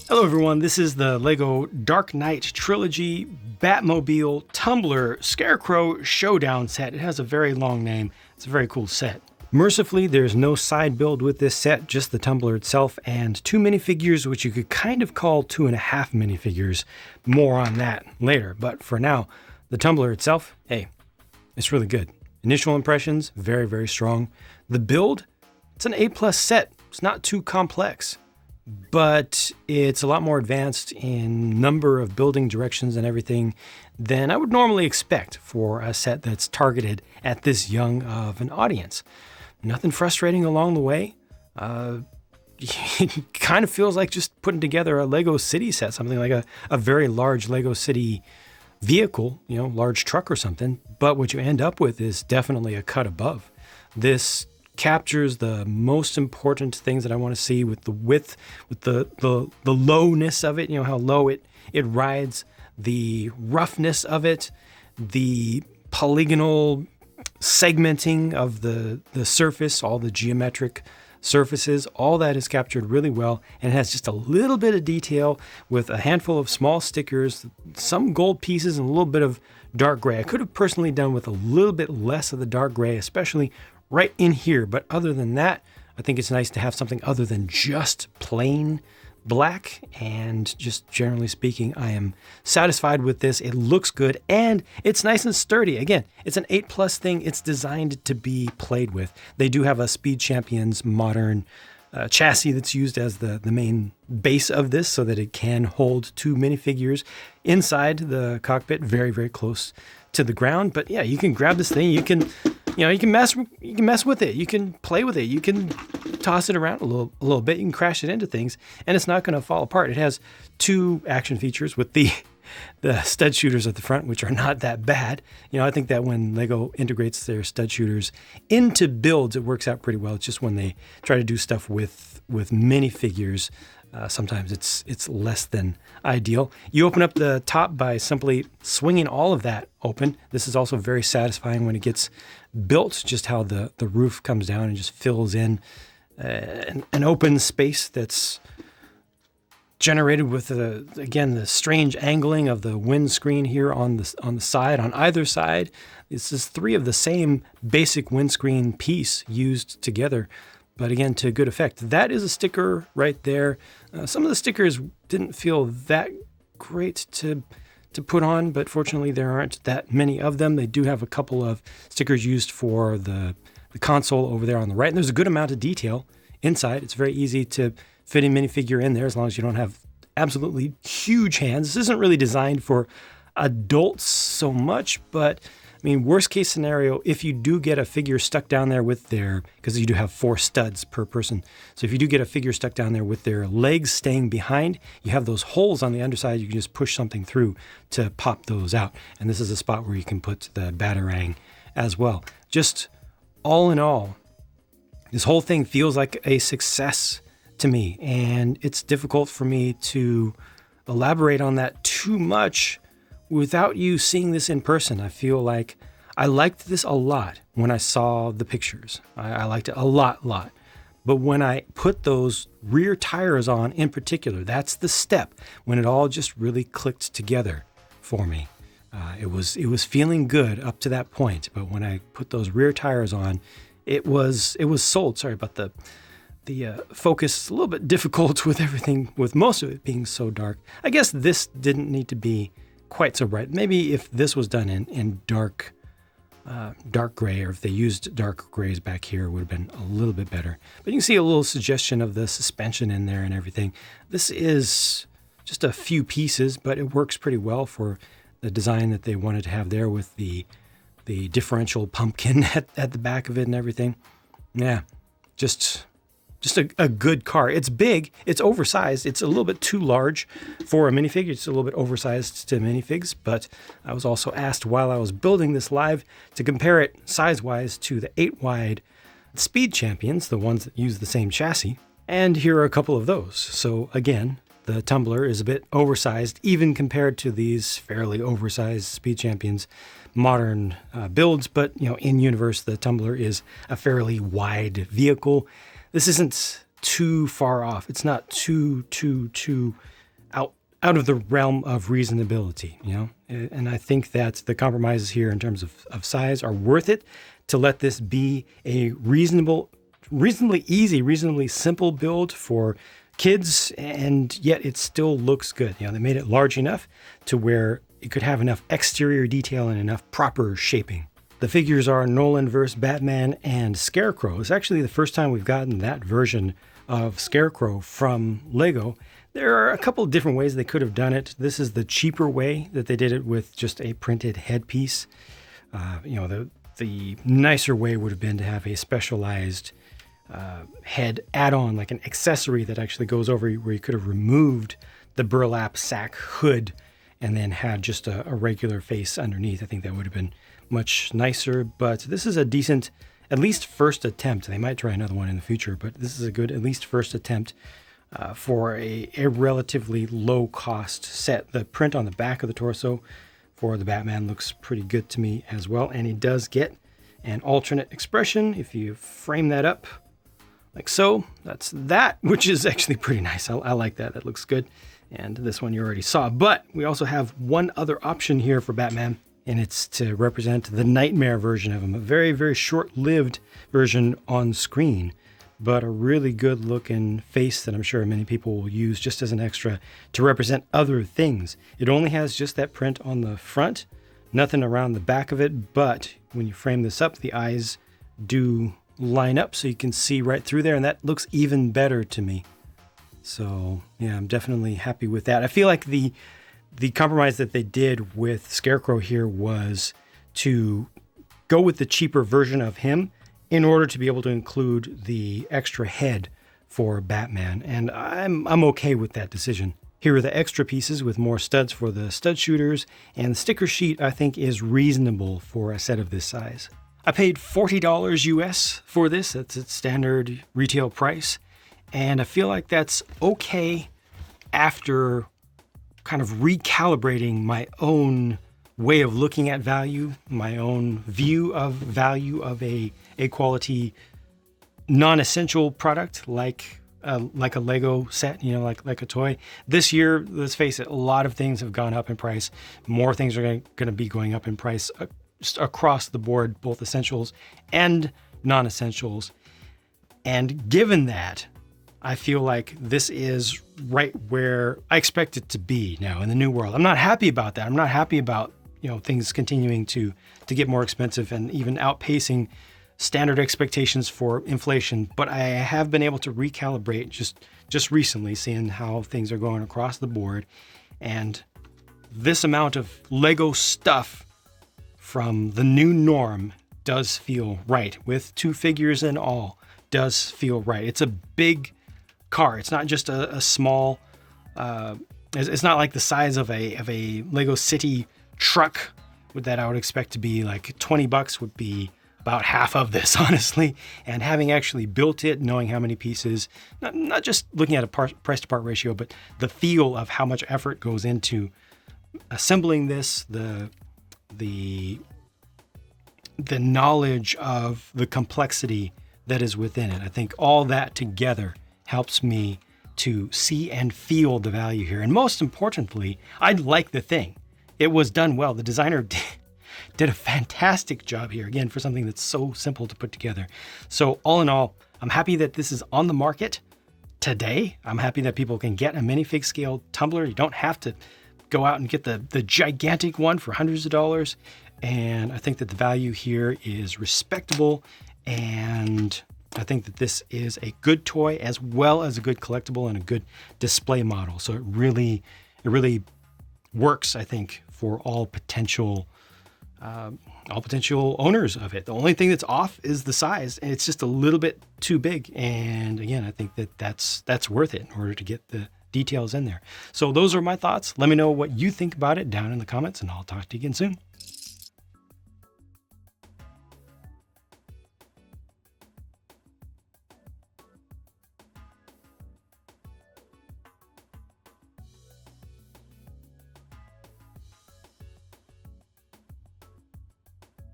Hello everyone, this is the LEGO Dark Knight Trilogy Batmobile Tumbler Scarecrow Showdown set. It has a very long name. It's a very cool set. Mercifully, there's no side build with this set, just the tumbler itself and two minifigures, which you could kind of call 2.5 minifigures. More on that later, but for now, the tumbler itself, hey, it's really good. Initial impressions, very, very strong. The build, it's an A+ set. It's not too complex, but it's a lot more advanced in number of building directions and everything than I would normally expect for a set that's targeted at this young of an audience. Nothing frustrating along the way. It kind of feels like just putting together a Lego City set, something like a very large Lego City vehicle, large truck or something. But what you end up with is definitely a cut above. This captures the most important things that I want to see with the width, with the lowness of it, how low it rides, the roughness of it, the polygonal segmenting of the surface, all the geometric surfaces, all that is captured really well, and it has just a little bit of detail with a handful of small stickers, some gold pieces, and a little bit of dark gray. I could have personally done with a little bit less of the dark gray, especially right in here. But other than that, I think it's nice to have something other than just plain black. And just generally speaking, I am satisfied with this. It looks good and it's nice and sturdy. Again, it's an 8+ thing. It's designed to be played with. They do have a Speed Champions modern chassis that's used as the main base of this so that it can hold two minifigures inside the cockpit, very, very close to the ground. But yeah, you can grab this thing, you can mess with it, you can play with it, you can toss it around a little bit, you can crash it into things, and it's not going to fall apart. It has two action features with the stud shooters at the front, which are not that bad. I think that when Lego integrates their stud shooters into builds, it works out pretty well. It's just when they try to do stuff with minifigures, sometimes it's less than ideal. You open up the top by simply swinging all of that open. This is also very satisfying when it gets built, just how the roof comes down and just fills in an open space that's generated with the strange angling of the windscreen here on the side, on either side. This is three of the same basic windscreen piece used together, but again, to good effect. That is a sticker right there. Some of the stickers didn't feel that great to put on, but fortunately there aren't that many of them. They do have a couple of stickers used for the console over there on the right, and there's a good amount of detail inside. It's very easy to fit a minifigure in there as long as you don't have absolutely huge hands. This isn't really designed for adults so much, but I mean, worst case scenario, if you do get a figure stuck down there with because you do have 4 studs per person. So if you do get a figure stuck down there with their legs staying behind, you have those holes on the underside. You can just push something through to pop those out. And this is a spot where you can put the Batarang as well. Just all in all, this whole thing feels like a success to me, and it's difficult for me to elaborate on that too much without you seeing this in person. I feel like I liked this a lot when I saw the pictures. I liked it a lot. But when I put those rear tires on in particular, that's the step when it all just really clicked together for me. It was feeling good up to that point, but when I put those rear tires on, it was sold. Sorry about the focus is a little bit difficult with everything, with most of it being so dark. I guess this didn't need to be quite so bright. Maybe if this was done in dark gray, or if they used dark grays back here, it would have been a little bit better. But you can see a little suggestion of the suspension in there and everything. This is just a few pieces, but it works pretty well for the design that they wanted to have there with the differential pumpkin at the back of it and everything. Yeah, just a good car. It's big, it's oversized, it's a little bit too large for a minifigure. It's a little bit oversized to minifigs, but I was also asked while I was building this live to compare it size-wise to the 8-wide Speed Champions, the ones that use the same chassis, and here are a couple of those. So again, the Tumbler is a bit oversized, even compared to these fairly oversized Speed Champions modern builds, but in universe, the Tumbler is a fairly wide vehicle. This isn't too far off. It's not too out of the realm of reasonability, you know? And I think that the compromises here in terms of size are worth it to let this be a reasonably easy, reasonably simple build for kids, and yet it still looks good. You know, they made it large enough to where it could have enough exterior detail and enough proper shaping. The figures are Nolan vs. Batman and Scarecrow. It's actually the first time we've gotten that version of Scarecrow from Lego. There are a couple of different ways they could have done it. This is the cheaper way that they did it with just a printed headpiece. The nicer way would have been to have a specialized head add-on, like an accessory that actually goes over, where you could have removed the burlap sack hood and then had just a regular face underneath. I think that would have been much nicer, but this is a decent, at least first attempt. They might try another one in the future, but this is a good, at least first attempt for a relatively low-cost set. The print on the back of the torso for the Batman looks pretty good to me as well, and he does get an alternate expression if you frame that up like so. That's that, which is actually pretty nice. I like that. That looks good. And this one you already saw. But we also have one other option here for Batman, and it's to represent the Nightmare version of him, a very, very short-lived version on screen, but a really good looking face that I'm sure many people will use just as an extra to represent other things. It only has just that print on the front, nothing around the back of it, but when you frame this up, the eyes do line up so you can see right through there, and that looks even better to me. So yeah, I'm definitely happy with that. I feel like the compromise that they did with Scarecrow here was to go with the cheaper version of him in order to be able to include the extra head for Batman. And I'm okay with that decision. Here are the extra pieces with more studs for the stud shooters, and the sticker sheet I think is reasonable for a set of this size. I paid $40 US for this. That's its standard retail price. And I feel like that's okay after kind of recalibrating my own way of looking at value, my own view of value of a quality non-essential product like a Lego set, you know, like a toy. This year, let's face it, a lot of things have gone up in price. More things are going to be going up in price across the board, both essentials and non-essentials. And given that, I feel like this is right where I expect it to be now in the new world. I'm not happy about that. I'm not happy about, you know, things continuing to get more expensive and even outpacing standard expectations for inflation. But I have been able to recalibrate just recently, seeing how things are going across the board. And this amount of Lego stuff from the new norm does feel right, with 2 figures and all, does feel right. It's a big car. It's not just a small, it's not like the size of a Lego City truck that I would expect to be like $20 would be about half of this, honestly. And having actually built it, knowing how many pieces, not just looking at a price to part ratio, but the feel of how much effort goes into assembling this, the knowledge of the complexity that is within it. I think all that together helps me to see and feel the value here. And most importantly, I like the thing. It was done well. The designer did a fantastic job here, again, for something that's so simple to put together. So all in all, I'm happy that this is on the market today. I'm happy that people can get a minifig scale tumbler. You don't have to go out and get the gigantic one for hundreds of dollars. And I think that the value here is respectable, and I think that this is a good toy as well as a good collectible and a good display model. So it really works, I think, for all potential owners of it. The only thing that's off is the size, and it's just a little bit too big. And again, I think that that's worth it in order to get the details in there. So those are my thoughts. Let me know what you think about it down in the comments, and I'll talk to you again soon.